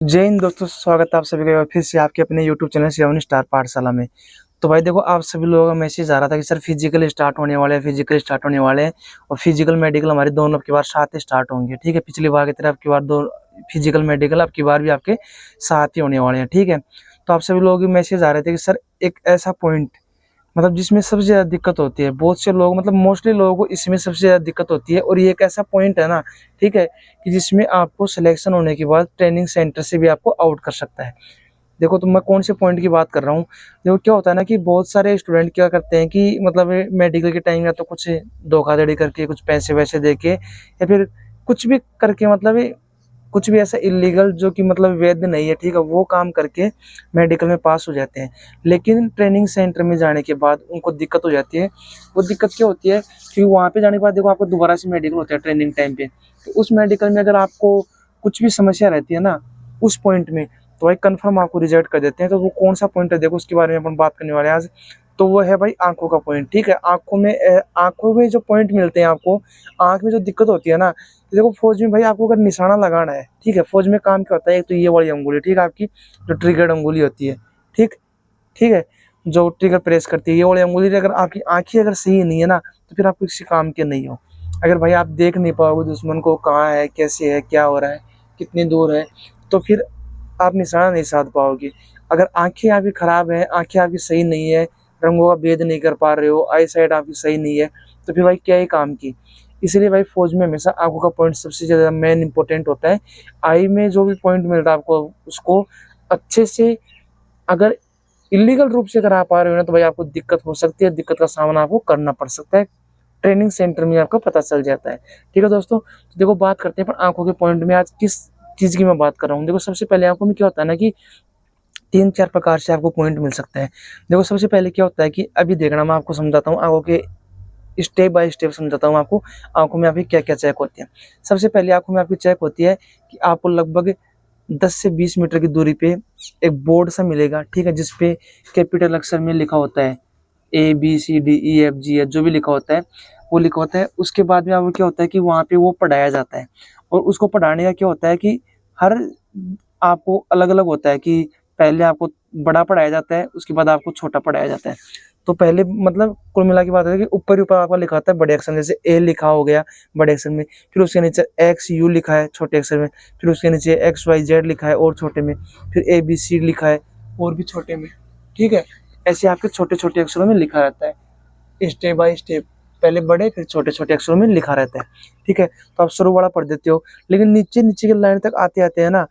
जय हिंद दोस्तों, स्वागत है आप सभी का फिर से आपके अपने यूट्यूब चैनल श्रावणी स्टार पाठशाला में। तो भाई देखो, आप सभी लोगों का मैसेज आ रहा था कि सर फिजिकल स्टार्ट होने वाले हैं, फिजिकल स्टार्ट होने वाले हैं और फिजिकल मेडिकल हमारे दोनों अब की बार साथ ही स्टार्ट होंगे। ठीक है, पिछली बार की तरह अब की बार दो फिजिकल मेडिकल अब की बार भी आपके साथ ही होने वाले हैं। ठीक है, तो आप सभी लोगों के मैसेज आ रहे थे कि सर एक ऐसा पॉइंट मतलब जिसमें सबसे ज़्यादा दिक्कत होती है, बहुत से लोग मतलब मोस्टली लोगों को इसमें सबसे ज़्यादा दिक्कत होती है और ये एक ऐसा पॉइंट है ना, ठीक है, कि जिसमें आपको सिलेक्शन होने के बाद ट्रेनिंग सेंटर से भी आपको आउट कर सकता है। देखो, तो मैं कौन से पॉइंट की बात कर रहा हूँ। देखो, क्या होता है ना कि बहुत सारे स्टूडेंट क्या करते हैं कि मतलब मेडिकल के टाइम या तो कुछ धोखाधड़ी करके, कुछ पैसे-वैसे दे के या फिर कुछ भी करके मतलब कुछ भी ऐसा इल्लीगल जो कि मतलब वैध नहीं है, ठीक है, वो काम करके मेडिकल में पास हो जाते हैं। लेकिन ट्रेनिंग सेंटर में जाने के बाद उनको दिक्कत हो जाती है। वो दिक्कत क्या होती है कि वहाँ पे जाने के बाद देखो आपको दोबारा से मेडिकल होता है ट्रेनिंग टाइम पे। तो उस मेडिकल में अगर आपको कुछ भी समस्या रहती है ना उस पॉइंट में, तो भाई कन्फर्म आपको रिजेक्ट कर देते हैं। तो वो कौन-सा पॉइंट है देखो, उसके बारे में अपन बात करने वाले हैं आज। तो वो है भाई आँखों का पॉइंट, ठीक है? आँखों में जो पॉइंट मिलते हैं आपको, आँख में जो दिक्कत होती है ना, देखो फौज में भाई आपको अगर निशाना लगाना है, ठीक है, फौज में काम क्या होता है, एक तो ये वाली अंगुली, ठीक है, आपकी जो ट्रिगर्ड अंगुली होती है, ठीक ठीक है, जो ट्रिगर प्रेस करती है, ये वाली अंगुली अगर आपकी आंखें अगर सही नहीं है ना, तो फिर आप किसी काम के नहीं हो। अगर भाई आप देख नहीं पाओगे दुश्मन को कहाँ है, कैसे है, क्या हो रहा है, कितनी दूर है, तो फिर आप निशाना नहीं साध पाओगे। अगर आंखें आपकी खराब है, आंखें आपकी सही नहीं है, रंगों का भेद नहीं कर पा रहे हो, आई साइट आपकी सही नहीं है, तो फिर भाई क्या ही काम की। इसलिए भाई फौज में हमेशा आँखों का पॉइंट सबसे ज़्यादा मेन इंपॉर्टेंट होता है। आई में जो भी पॉइंट मिल रहा है आपको, उसको अच्छे से अगर इल्लीगल रूप से अगर आप आ रहे हो ना, तो भाई आपको दिक्कत हो सकती है, दिक्कत का सामना आपको करना पड़ सकता है। ट्रेनिंग सेंटर में आपको पता चल जाता है। ठीक है दोस्तों, तो देखो बात करते हैं पर आँखों के पॉइंट में आज किस चीज़ की मैं बात कर रहा हूँ। देखो, सबसे पहले आँखों में क्या होता है ना कि 3-4 प्रकार से आपको पॉइंट मिल सकते हैं। देखो, सबसे पहले क्या होता है कि अभी देखना, मैं आपको समझाता हूँ आँखों के स्टेप बाय स्टेप समझाता हूँ आपको, आँखों में आपकी क्या-क्या चेक होती है। सबसे पहले आँखों में आपकी चेक होती है कि आपको लगभग 10 से 20 मीटर की दूरी पे एक बोर्ड सा मिलेगा, ठीक है? जिस पे कैपिटल अक्षर में लिखा होता है ए, बी, सी, डी, ई, एफ, जी, एच जो भी लिखा होता है, वो लिखा होता है। उसके बाद में आपको क्या होता है कि वहाँ पे वो पढ़ाया जाता है और उसको पढ़ाने का क्या होता है कि हर आपको अलग-अलग होता है कि पहले आपको बड़ा पढ़ाया जाता है, उसके बाद आपको छोटा पढ़ाया जाता है। तो पहले मतलब कुल मिला के बात है कि ऊपर ही ऊपर आपका लिखा होता है बड़े अक्षर में, जैसे ए लिखा हो गया बड़े अक्षर में, फिर उसके नीचे एक्स, यू लिखा है छोटे अक्षर में, फिर उसके नीचे एक्स, वाई, जेड लिखा है और छोटे में, फिर ए, बी, सी लिखा है और भी छोटे में, ठीक है? ऐसे आपके छोटे-छोटे अक्षरों में लिखा रहता है, स्टेप बाय स्टेप, पहले बड़े फिर छोटे-छोटे अक्षरों में लिखा रहता है, ठीक है? तो आप शुरू बड़ा पढ़ देते हो, लेकिन नीचे-नीचे की लाइन तक आते-आते है ना,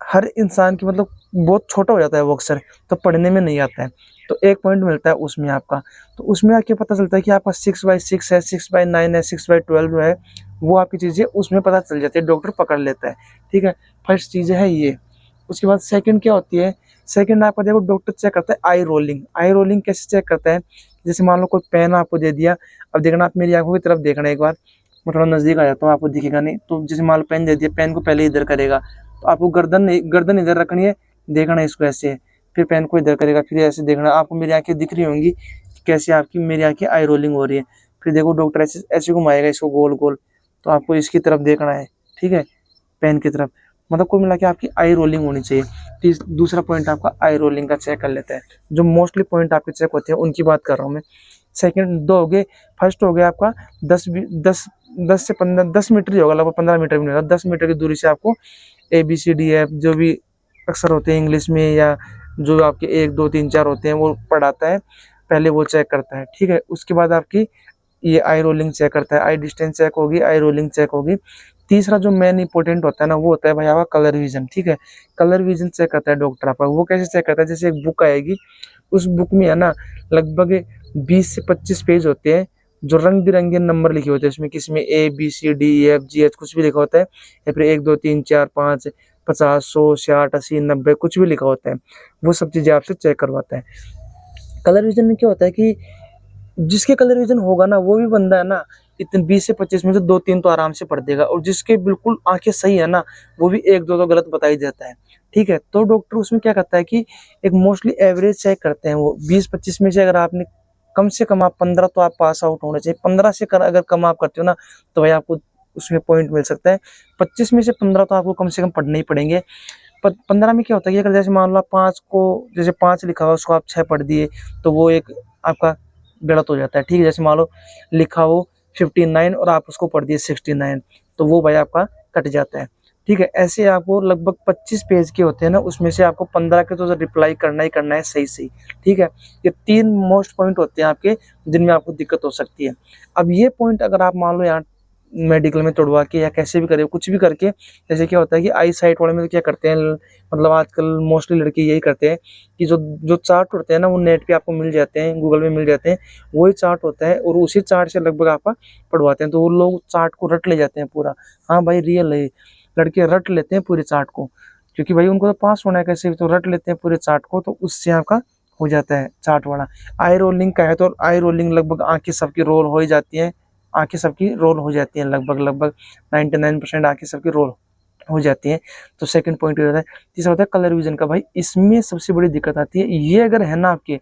हर इंसान की मतलब बहुत छोटा हो जाता है वो अक्षर, तो पढ़ने में नहीं आता है। तो एक पॉइंट मिलता है उसमें आपका, तो उसमें आके पता चलता है कि आपका 6/6 है, 6/9 है, 6/12 है, वो आपकी चीज़ें उसमें पता चल जाती है, डॉक्टर पकड़ लेता है, ठीक है? फर्स्ट चीज़ है ये। उसके बाद सेकंड क्या होती है, सेकंड आपका देखो डॉक्टर चेक करता है आई रोलिंग। आई रोलिंग कैसे चेक करता है, जैसे मान लो कोई पेन आपको दे दिया, अब देखना आप मेरी आँखों की तरफ देखना एक बार, मैं थोड़ा नज़दीक आ जाता हूँ, आपको दिखेगा नहीं, तो जैसे मान लो पेन दे दिया, पेन को पहले इधर करेगा, तो आपको गर्दन इधर रखनी है, देखना इसको ऐसे, फिर पेन को इधर करेगा, फिर ऐसे देखना, आपको मेरी आँखें दिख रही होंगी, कैसे आपकी मेरी आँखें आई रोलिंग हो रही है। फिर देखो डॉक्टर ऐसे ऐसे घुमाएगा इसको गोल-गोल, तो आपको इसकी तरफ देखना है, ठीक है? पेन की तरफ, मतलब कुल मिला के आपकी आई रोलिंग होनी चाहिए। दूसरा पॉइंट आपका आई रोलिंग का चेक कर लेता है। जो मोस्टली पॉइंट आपके चेक होते हैं उनकी बात कर रहा हूँ मैं। सेकंड 2 हो गए, फर्स्ट हो गया आपका 10 से 15 10 मीटर ही होगा, लगभग 15 मीटर भी नहीं होगा, 10 मीटर की दूरी से आपको ए, बी, सी, डी, एफ जो भी अक्षर होते हैं इंग्लिश में या जो आपके 1, 2, 3, 4 होते हैं वो पढ़ाता है, पहले वो चेक करता है, ठीक है? उसके बाद आपकी ये आई रोलिंग चेक करता है, आई डिस्टेंस चेक होगी, आई रोलिंग चेक होगी। तीसरा जो मेन इंपॉर्टेंट होता है ना, वो होता है भाई आपका कलर विज़न, ठीक है? कलर विज़न चेक करता है डॉक्टर आपका, वो कैसे चेक करता है, जैसे एक बुक आएगी, उस बुक में है ना लगभग 20 से 25 पेज होते हैं, जो रंग-बिरंगे नंबर लिखे होते हैं उसमें, किसी में ए, बी, सी, डी, ई, एफ, जी, एच कुछ भी लिखा होता है या फिर 1, 2, 3, 4, 5, 50, 100, 60, 80, 90 कुछ भी लिखा होता है। वो सब चीज़ें आपसे चेक करवाता है। कलर विज़न में क्या होता है कि जिसके कलर विज़न होगा ना, वो भी बंदा है ना, इतने 20 से 25 में से 2-3 तो आराम से पढ़ देगा और जिसके बिल्कुल आँखें सही है ना, वो भी 1-2 तो गलत बता ही देता है, ठीक है? तो डॉक्टर उसमें क्या करता है कि एक मोस्टली एवरेज चेक करते हैं वो, 20-25 में से अगर आपने कम से कम आप 15 तो आप पास आउट होने चाहिए, 15 से अगर कम आप करते हो ना, तो भाई आपको उसमें पॉइंट मिल सकता है। 25 में से 15 तो आपको कम से कम पढ़ने ही पड़ेंगे। 15 में क्या होता है कि अगर जैसे मान लो आप 5 को, जैसे 5 लिखा हुआ उसको आप 6 पढ़ दिए तो वो एक आपका गलत हो जाता है, ठीक है। जैसे मान लो लिखा हो 59 और आप उसको पढ़ दिए 69, तो वो भाई आपका कट जाता है, ठीक है। ऐसे आपको लगभग 25 पेज के होते हैं ना, उसमें से आपको 15 के तो रिप्लाई करना ही करना है सही सही, ठीक है। ये 3 मोस्ट पॉइंट होते हैं आपके जिनमें आपको दिक्कत हो सकती है। अब ये पॉइंट अगर आप मान लो यहाँ मेडिकल में तोड़वा के या कैसे भी करे, कुछ भी करके, जैसे क्या होता है कि आई साइट वाले में तो क्या करते हैं, मतलब आजकल मोस्टली लड़के यही करते हैं कि जो जो चार्ट होते हैं ना वो नेट पे आपको मिल जाते हैं, गूगल में मिल जाते हैं, वही चार्ट होता है और उसी चार्ट से लगभग आपका पढ़वाते हैं। तो वो लोग चार्ट को रट ले जाते हैं पूरा। हाँ भाई रियल है, लड़के रट लेते हैं पूरे चार्ट को, क्योंकि भाई उनको तो पास होना है कैसे भी, तो रट लेते हैं पूरे चार्ट को, तो उससे आपका हो जाता है चार्ट वाला। आई रोलिंग का है तो आई रोलिंग लगभग आंखें सबकी रोल हो ही जाती हैं, आंखें सबकी रोल हो जाती हैं, लगभग 99% आंखें सबकी रोल हो जाती हैं। तो सेकंड पॉइंट हो जाता है। तीसरा होता है कलर विजन का। भाई इसमें सबसे बड़ी दिक्कत आती है, ये अगर है ना आपके,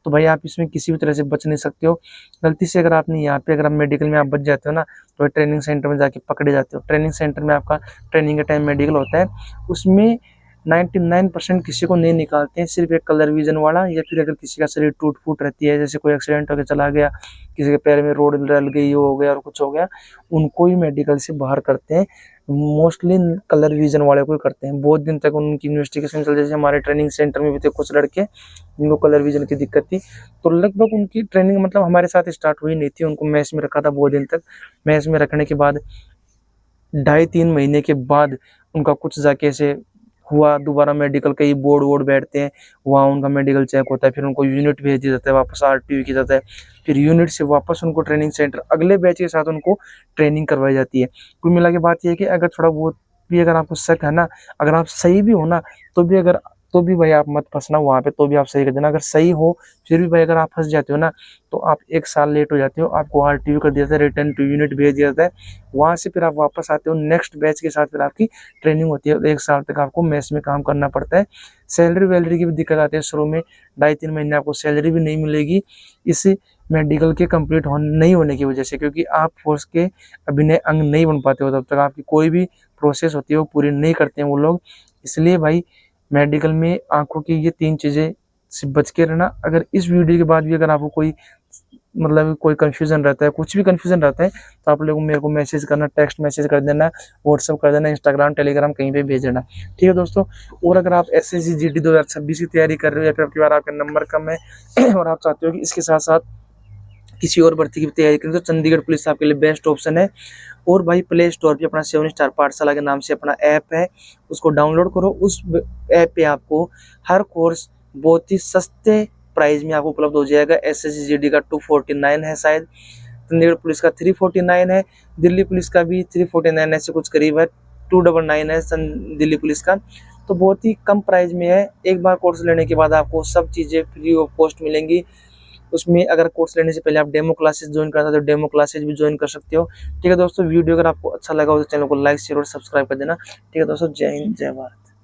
तो भाई आप इसमें किसी भी तरह से बच नहीं सकते हो। गलती से अगर आपने यहाँ पे, अगर आप मेडिकल में आप बच जाते हो ना, तो ट्रेनिंग सेंटर में जाके पकड़े जाते हो। ट्रेनिंग सेंटर में आपका ट्रेनिंग के टाइम मेडिकल होता है, उसमें 99% किसी को नहीं निकालते हैं, सिर्फ एक कलर विजन वाला, या फिर अगर किसी का शरीर टूट फूट रहती है, जैसे कोई एक्सीडेंट होकर चला गया, किसी के पैर में रोड डल गई हो गया और कुछ हो गया, उनको ही मेडिकल से बाहर करते हैं। मोस्टली कलर विजन वाले को ही करते हैं। बहुत दिन तक उनकी इन्वेस्टिगेशन चल, जैसे हमारे ट्रेनिंग सेंटर में भी थे कुछ लड़के जिनको कलर विजन की दिक्कत थी, तो लगभग उनकी ट्रेनिंग मतलब हमारे साथ स्टार्ट हुई नहीं थी, उनको मैस में रखा था बहुत दिन तक। मैस में रखने के बाद 2.5-3 महीने के बाद उनका कुछ जाके ऐसे हुआ, दोबारा मेडिकल कई बोर्ड वोर्ड बैठते हैं, वहाँ उनका मेडिकल चेक होता है, फिर उनको यूनिट भेज दिया जाता है, वापस आरटीयू किया जाता है, फिर यूनिट से वापस उनको ट्रेनिंग सेंटर अगले बैच के साथ उनको ट्रेनिंग करवाई जाती है। कुल मिला के बात ये है कि अगर थोड़ा बहुत भी अगर आपको शक है ना, अगर आप सही भी हो ना, तो भी भाई आप मत फंसना वहाँ पे, तो भी आप सही कर देना। अगर सही हो फिर भी भाई अगर आप फंस जाते हो ना, तो आप 1 साल लेट हो जाते हो, आपको आरटीयू कर दिया जाता है, रिटर्न टू यूनिट भेज दिया जाता है, वहाँ से फिर आप वापस आते हो, नेक्स्ट बैच के साथ फिर आपकी ट्रेनिंग होती है। 1 साल तक आपको मेस में काम करना पड़ता है। सैलरी वैलरी की भी दिक्कत आती है शुरू में, 2.5-3 महीने आपको सैलरी भी नहीं मिलेगी इस मेडिकल के कंप्लीट नहीं होने की वजह से, क्योंकि आप फोर्स के अभिनय अंग नहीं बन पाते हो, तब तक आपकी कोई भी प्रोसेस होती है वो पूरी नहीं करते हैं वो लोग। इसलिए भाई मेडिकल में आंखों की ये 3 चीज़ें से बच के रहना। अगर इस वीडियो के बाद भी अगर आपको कोई मतलब कोई कन्फ्यूज़न रहता है, कुछ भी कन्फ्यूज़न रहता है, तो आप लोग मेरे को मैसेज करना, टेक्स्ट मैसेज कर देना, व्हाट्सअप कर देना, इंस्टाग्राम, टेलीग्राम कहीं पे भेज देना, ठीक है दोस्तों। और अगर आप एसएससी जीडी 2026 की तैयारी कर रहे हो, या फिर आपकी बार आपका नंबर कम है और आप चाहते हो कि इसके साथ साथ किसी और भर्ती की तैयारी करें, तो चंडीगढ़ पुलिस आपके लिए बेस्ट ऑप्शन है। और भाई प्ले स्टोर पे अपना 7 स्टार पाठशाला के नाम से अपना ऐप है, उसको डाउनलोड करो। उस ऐप पे आपको हर कोर्स बहुत ही सस्ते प्राइस में आपको उपलब्ध हो जाएगा। एसएससी जीडी का 249 है शायद, चंडीगढ़ पुलिस का 349 है, दिल्ली पुलिस का भी 349 ऐसे कुछ करीब है, 299 है दिल्ली पुलिस का। तो बहुत ही कम प्राइस में है। एक बार कोर्स लेने के बाद आपको सब चीज़ें फ्री ऑफ कॉस्ट मिलेंगी। उसमें अगर कोर्स लेने से पहले आप डेमो क्लासेस ज्वाइन करना चाहते हो, डेमो क्लासेस भी ज्वाइन कर सकते हो, ठीक है दोस्तों। वीडियो अगर आपको अच्छा लगा हो तो चैनल को लाइक शेयर और सब्सक्राइब कर देना, ठीक है दोस्तों। जय हिंद, जय भारत।